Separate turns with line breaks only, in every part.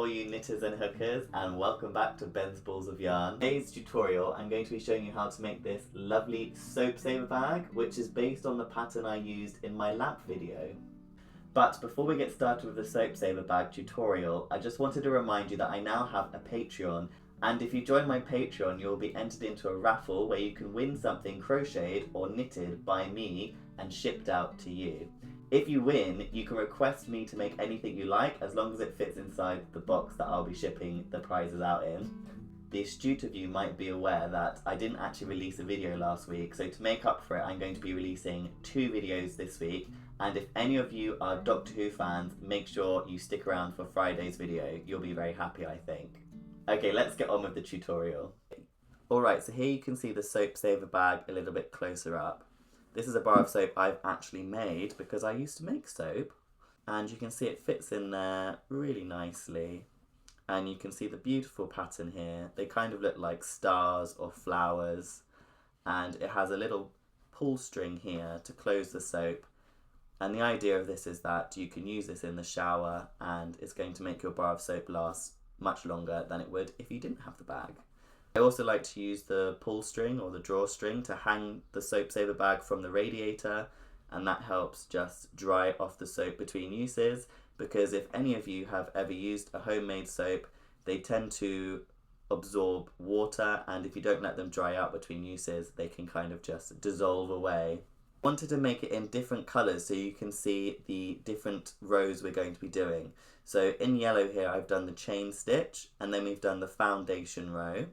all you knitters and hookers, and welcome back to Ben's Balls of Yarn. Today's tutorial, I'm going to be showing you how to make this lovely soap saver bag, which is based on the pattern I used in my lamp video. But before we get started with the soap saver bag tutorial, I just wanted to remind you that I now have a Patreon, and if you join my Patreon, you'll be entered into a raffle where you can win something crocheted or knitted by me and shipped out to you. If you win, you can request me to make anything you like, as long as it fits inside the box that I'll be shipping the prizes out in. The astute of you might be aware that I didn't actually release a video last week, so to make up for it, I'm going to be releasing 2 videos this week. And if any of you are Doctor Who fans, make sure you stick around for Friday's video. You'll be very happy, I think. Okay, let's get on with the tutorial. Alright, so here you can see the soap saver bag a little bit closer up. This is a bar of soap I've actually made because I used to make soap, and you can see it fits in there really nicely, and you can see the beautiful pattern here. They kind of look like stars or flowers, and it has a little pull string here to close the soap, and the idea of this is that you can use this in the shower and it's going to make your bar of soap last much longer than it would if you didn't have the bag. I also like to use the pull string or the drawstring to hang the soap saver bag from the radiator, and that helps just dry off the soap between uses, because if any of you have ever used a homemade soap, they tend to absorb water, and if you don't let them dry out between uses, they can kind of just dissolve away. I wanted to make it in different colours so you can see the different rows we're going to be doing. So in yellow here I've done the chain stitch, and then we've done the foundation row.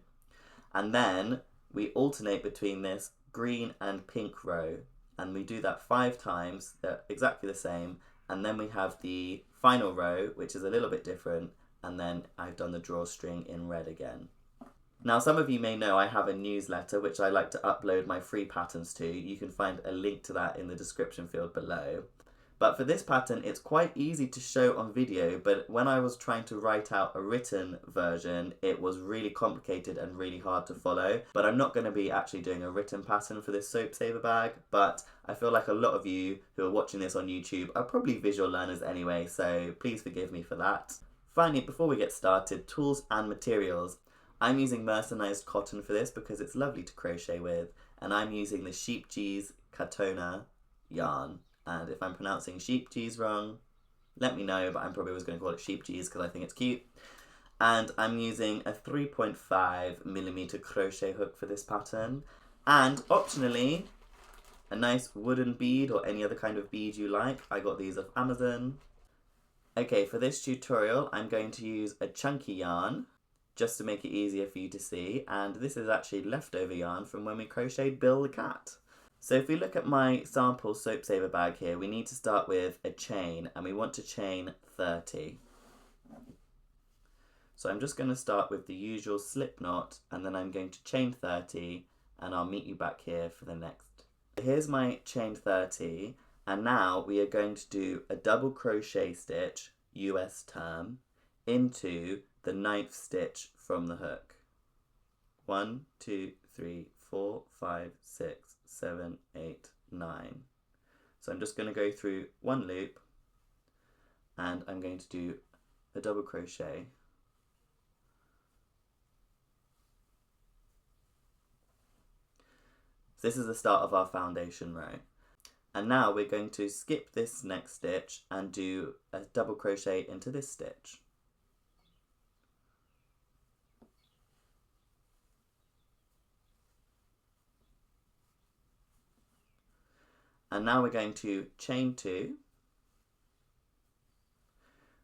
And then we alternate between this green and pink row, and we do that 5 times. They're exactly the same, and then we have the final row, which is a little bit different, and then I've done the drawstring in red again. Now, some of you may know I have a newsletter which I like to upload my free patterns to. You can find a link to that in the description field below. But for this pattern, it's quite easy to show on video, but when I was trying to write out a written version, it was really complicated and really hard to follow. But I'm not going to be actually doing a written pattern for this soap saver bag, but I feel like a lot of you who are watching this on YouTube are probably visual learners anyway, so please forgive me for that. Finally, before we get started, tools and materials. I'm using mercerized cotton for this because it's lovely to crochet with, and I'm using the Sheep Cheese Katona yarn. And if I'm pronouncing sheep cheese wrong, let me know, but I'm probably always going to call it sheep cheese because I think it's cute. And I'm using a 3.5mm crochet hook for this pattern. And optionally, a nice wooden bead or any other kind of bead you like. I got these off Amazon. Okay, for this tutorial, I'm going to use a chunky yarn just to make it easier for you to see. And this is actually leftover yarn from when we crocheted Bill the cat. So if we look at my sample soap saver bag here, we need to start with a chain, and we want to chain 30. So I'm just going to start with the usual slip knot, and then I'm going to chain 30, and I'll meet you back here for the next. Here's my chain 30, and now we are going to do a double crochet stitch, US term, into the 9th stitch from the hook. 1, 2, 3, 4, 5, 6, 7, 8, 9. So I'm just going to go through 1 loop, and I'm going to do a double crochet. So this is the start of our foundation row. And now we're going to skip this next stitch and do a double crochet into this stitch. And now we're going to chain 2.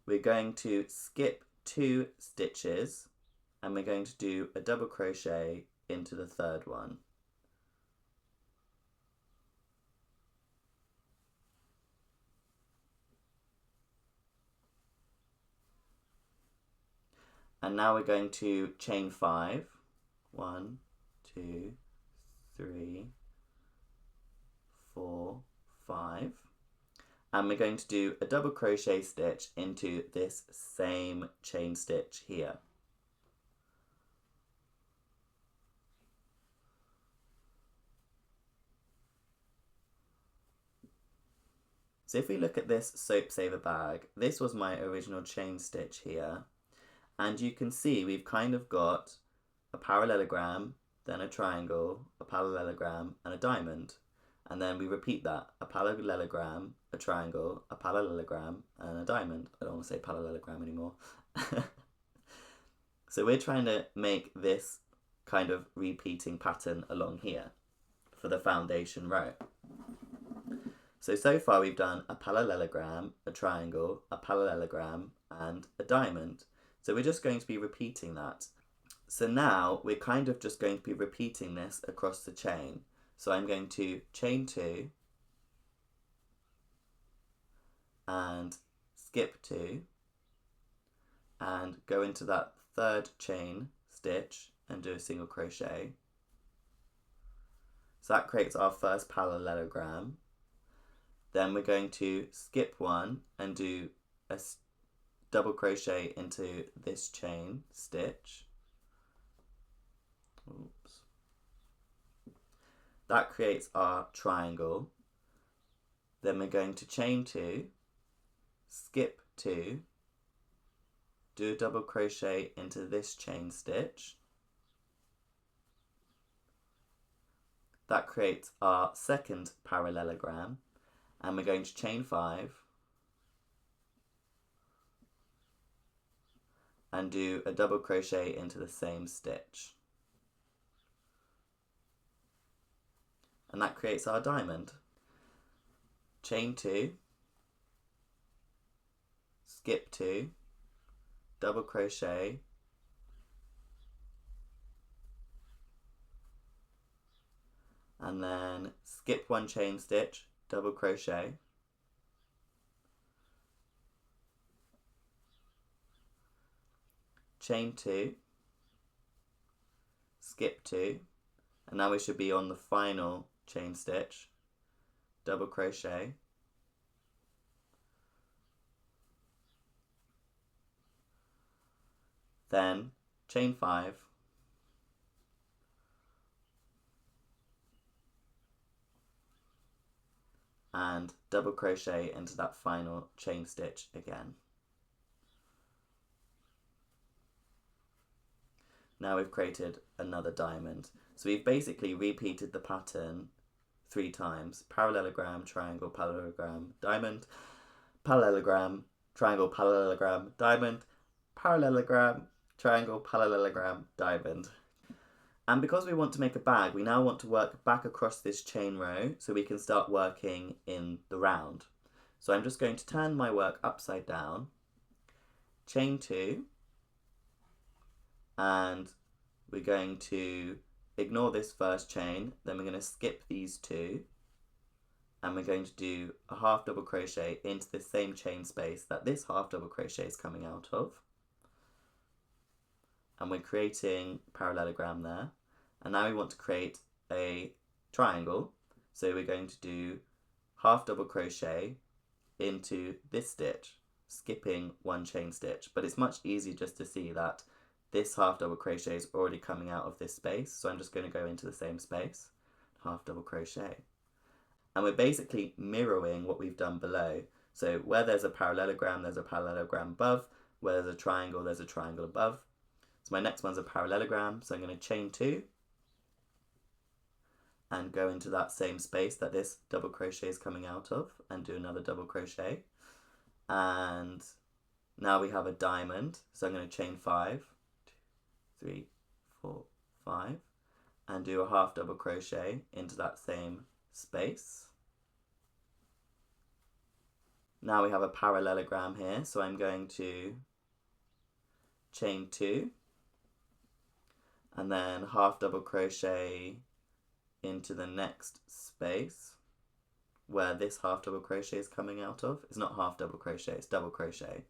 We're going to skip 2 stitches, and we're going to do a double crochet into the 3rd one. And now we're going to chain 5. 1, 2, 3, 4, 5, and we're going to do a double crochet stitch into this same chain stitch here. So if we look at this soap saver bag, this was my original chain stitch here, And you can see we've kind of got a parallelogram, then a triangle, a parallelogram, and a diamond. And then we repeat that, a parallelogram, a triangle, a parallelogram, and a diamond. I don't want to say parallelogram anymore. So we're trying to make this kind of repeating pattern along here for the foundation row. So far we've done a parallelogram, a triangle, a parallelogram, and a diamond. So we're just going to be repeating that. So now we're kind of just going to be repeating this across the chain. So I'm going to chain 2 and skip 2 and go into that third chain stitch and do a single crochet. So that creates our first parallelogram. Then we're going to skip 1 and do a double crochet into this chain stitch. Oops. That creates our triangle. Then we're going to chain 2, skip 2, do a double crochet into this chain stitch. That creates our second parallelogram, and we're going to chain 5 and do a double crochet into the same stitch. And that creates our diamond. Chain 2, skip 2, double crochet, and then skip 1 chain stitch, double crochet, chain 2, skip 2, and now we should be on the final chain stitch, double crochet, then chain 5, and double crochet into that final chain stitch again. Now we've created another diamond. So we've basically repeated the pattern 3 times. Parallelogram, triangle, parallelogram, diamond, parallelogram, triangle, parallelogram, diamond, parallelogram, triangle, parallelogram, diamond. And because we want to make a bag, we now want to work back across this chain row so we can start working in the round. So I'm just going to turn my work upside down, chain 2, and we're going to ignore this first chain, then we're going to skip these 2, and we're going to do a half double crochet into the same chain space that this half double crochet is coming out of. And we're creating a parallelogram there. And now we want to create a triangle. So we're going to do half double crochet into this stitch, skipping 1 chain stitch. But it's much easier just to see that this half double crochet is already coming out of this space. So I'm just going to go into the same space, half double crochet. And we're basically mirroring what we've done below. So where there's a parallelogram above. Where there's a triangle above. So my next one's a parallelogram, so I'm going to chain 2 and go into that same space that this double crochet is coming out of and do another double crochet. And now we have a diamond, so I'm going to chain 5, 2, 3, 4, 5, and do a half double crochet into that same space. Now we have a parallelogram here, so I'm going to chain 2 and then half double crochet into the next space where this half double crochet is coming out of. It's not half double crochet, it's double crochet.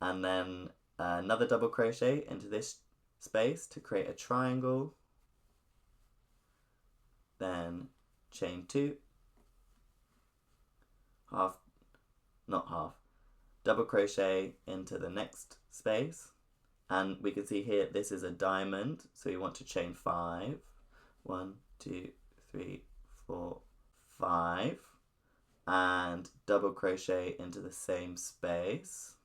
And then another double crochet into this space to create a triangle. Then chain 2, double crochet into the next space. And we can see here this is a diamond, so we want to chain 5. 1, 2, 3, 4, 5, and double crochet into the same space.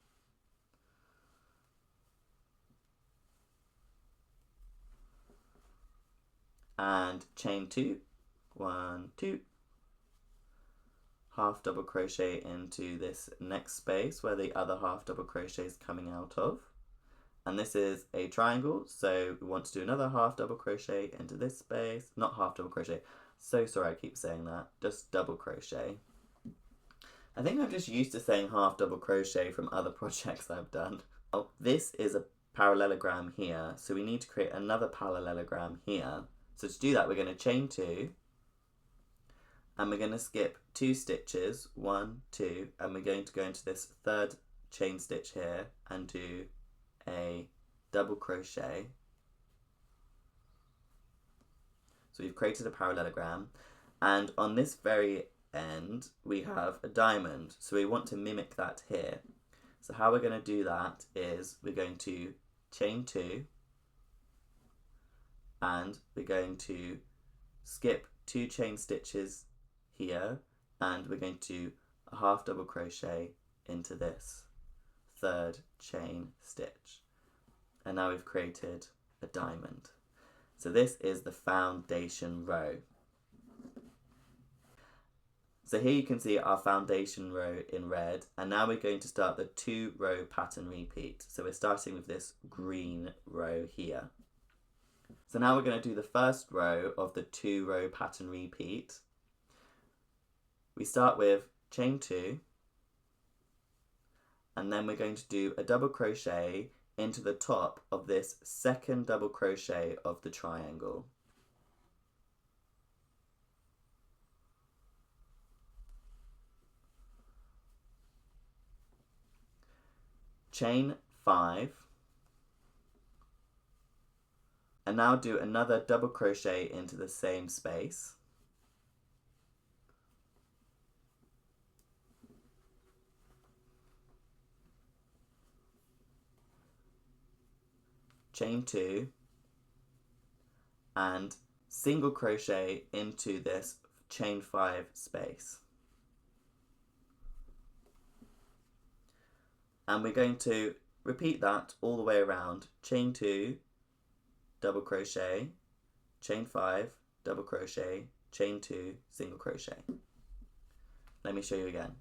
and chain 2, 1, 2, half double crochet into this next space where the other half double crochet is coming out of. And this is a triangle, so we want to do another half double crochet into this space, not half double crochet, so sorry I keep saying that, just double crochet. I think I'm just used to saying half double crochet from other projects I've done. Oh, this is a parallelogram here, so we need to create another parallelogram here. So to do that, we're going to chain 2, and we're going to skip 2 stitches, 1, 2, and we're going to go into this third chain stitch here and do a double crochet. So we've created a parallelogram, and on this very end we have a diamond, so we want to mimic that here. So how we're going to do that is we're going to chain 2, and we're going to skip 2 chain stitches here, and we're going to do a half double crochet into this third chain stitch, and now we've created a diamond. So this is the foundation row. So here you can see our foundation row in red, and now we're going to start the 2-row pattern repeat. So we're starting with this green row here. So now we're going to do the first row of the 2-row pattern repeat. We start with chain 2, and then we're going to do a double crochet into the top of this second double crochet of the triangle. Chain 5, and now do another double crochet into the same space. Chain 2, and single crochet into this chain 5 space. And we're going to repeat that all the way around. Chain 2, double crochet, chain 5, double crochet, chain 2, single crochet. Let me show you again.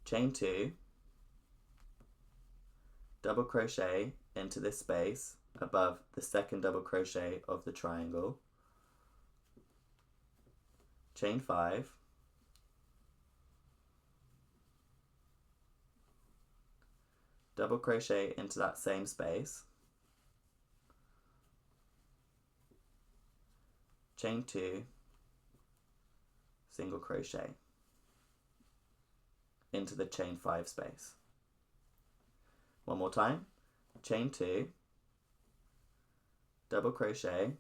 Chain 2, double crochet into this space above the second double crochet of the triangle, chain 5, double crochet into that same space, chain 2, single crochet into the chain 5 space. One more time, chain 2, double crochet,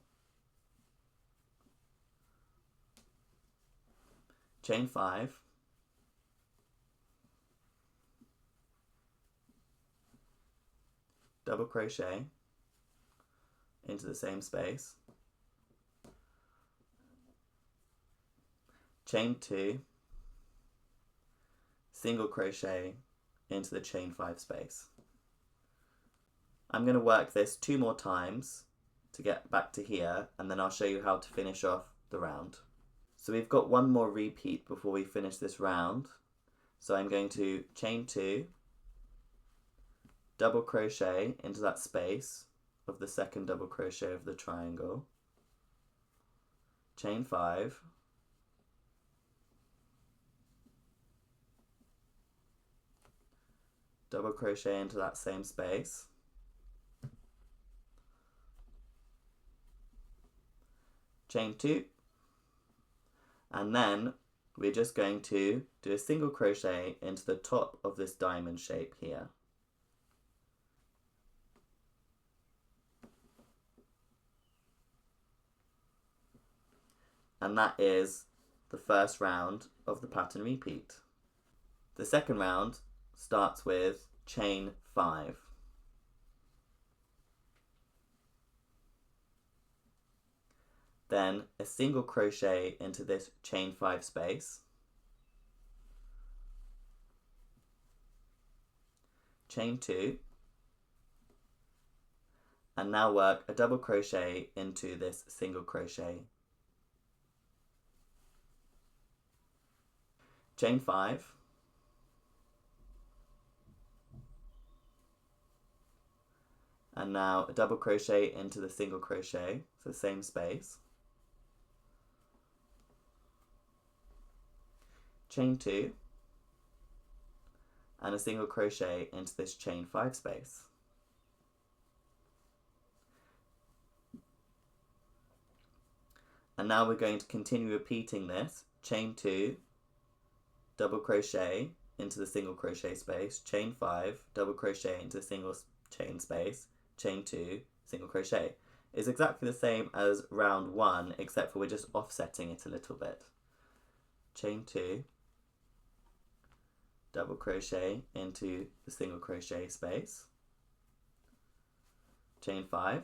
chain 5, double crochet into the same space, chain 2, single crochet into the chain 5 space. I'm going to work this 2 more times to get back to here, and then I'll show you how to finish off the round. So we've got one more repeat before we finish this round. So I'm going to chain 2, double crochet into that space of the second double crochet of the triangle, chain 5, double crochet into that same space, chain 2, and then we're just going to do a single crochet into the top of this diamond shape here. And that is the first round of the pattern repeat. The second round starts with chain 5. Then a single crochet into this chain 5 space, chain 2, and now work a double crochet into this single crochet chain 5, and now a double crochet into the single crochet, so same space, chain 2, and a single crochet into this chain 5 space. And now we're going to continue repeating this, chain 2, double crochet into the single crochet space, chain 5, double crochet into the single chain space, chain 2, single crochet. It's exactly the same as round 1, except for we're just offsetting it a little bit. Chain 2, double crochet into the single crochet space, chain 5,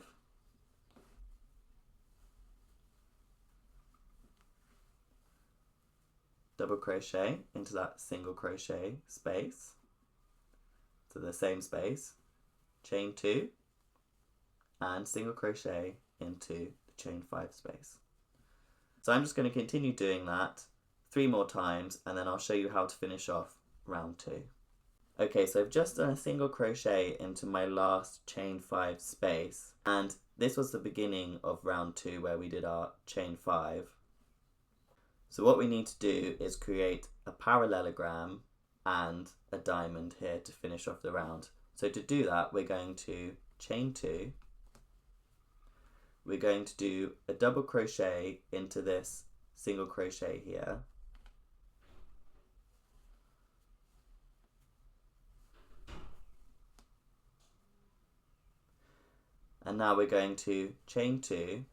double crochet into that single crochet space, to the same space, chain 2, and single crochet into the chain 5 space. So I'm just going to continue doing that 3 more times, and then I'll show you how to finish off round 2. Okay, so I've just done a single crochet into my last chain 5 space, and this was the beginning of round 2 where we did our chain 5. So what we need to do is create a parallelogram and a diamond here to finish off the round. So to do that, we're going to chain 2, we're going to do a double crochet into this single crochet here, and now we're going to chain 2,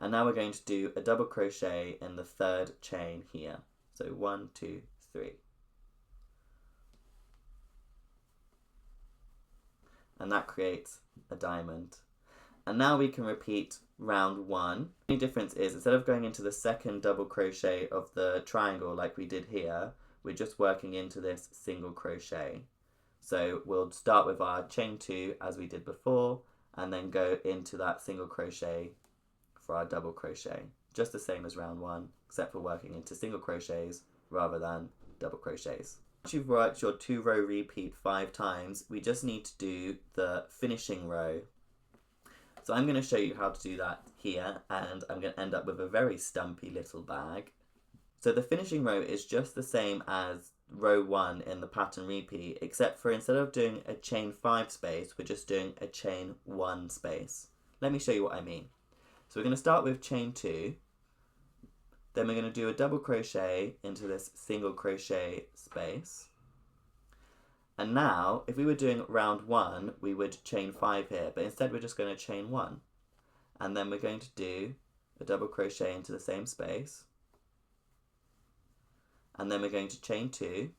and now we're going to do a double crochet in the 3rd chain here. So 1, 2, 3. And that creates a diamond. And now we can repeat round 1. The only difference is, instead of going into the 2nd double crochet of the triangle like we did here, we're just working into this single crochet. So we'll start with our chain 2 as we did before, and then go into that single crochet for our double crochet, just the same as round 1, except for working into single crochets rather than double crochets. Once you've worked your 2-row repeat 5 times, we just need to do the finishing row. So I'm going to show you how to do that here, and I'm going to end up with a very stumpy little bag. So the finishing row is just the same as row 1 in the pattern repeat, except for instead of doing a chain 5 space, we're just doing a chain 1 space. Let me show you what I mean. So we're going to start with chain 2, then we're going to do a double crochet into this single crochet space. And now, if we were doing round 1, we would chain 5 here, but instead we're just going to chain 1. And then we're going to do a double crochet into the same space. And then we're going to chain 2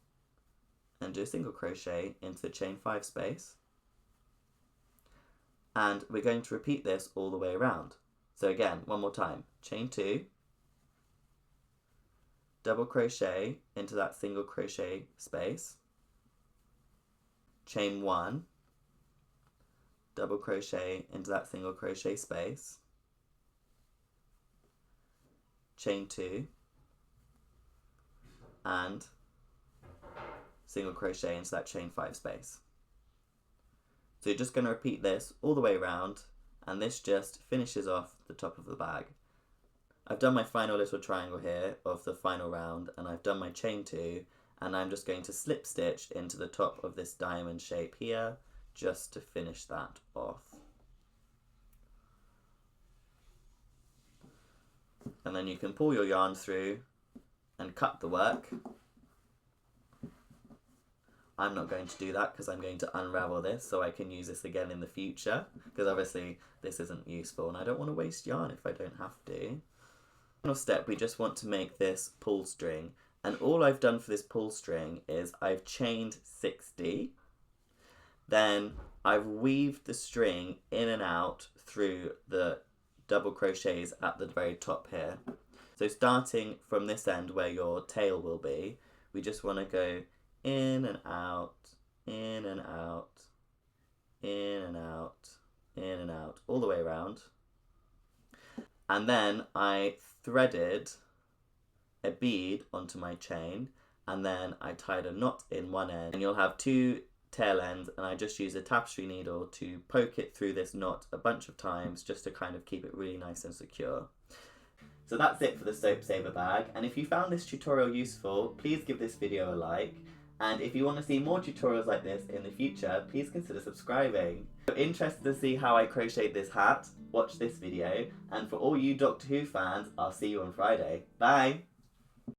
and do a single crochet into the chain 5 space. And we're going to repeat this all the way around. So again, one more time, chain 2, double crochet into that single crochet space, chain 1, double crochet into that single crochet space, chain 2, and single crochet into that chain 5 space. So you're just going to repeat this all the way around, and this just finishes off the top of the bag. I've done my final little triangle here of the final round, and I've done my chain 2, and I'm just going to slip stitch into the top of this diamond shape here just to finish that off. And then you can pull your yarn through and cut the work. I'm not going to do that because I'm going to unravel this so I can use this again in the future, because obviously this isn't useful and I don't want to waste yarn if I don't have to. Final step, we just want to make this pull string, and all I've done for this pull string is I've chained 60, then I've weaved the string in and out through the double crochets at the very top here. So starting from this end where your tail will be, we just want to go in and out, in and out, in and out, in and out, all the way around. And then I threaded a bead onto my chain, and then I tied a knot in one end, and you'll have two tail ends, and I just use a tapestry needle to poke it through this knot a bunch of times just to kind of keep it really nice and secure. So that's it for the Soap Saver bag, and if you found this tutorial useful, please give this video a like, and if you want to see more tutorials like this in the future, please consider subscribing. If you're interested to see how I crocheted this hat, watch this video, and for all you Doctor Who fans, I'll see you on Friday. Bye!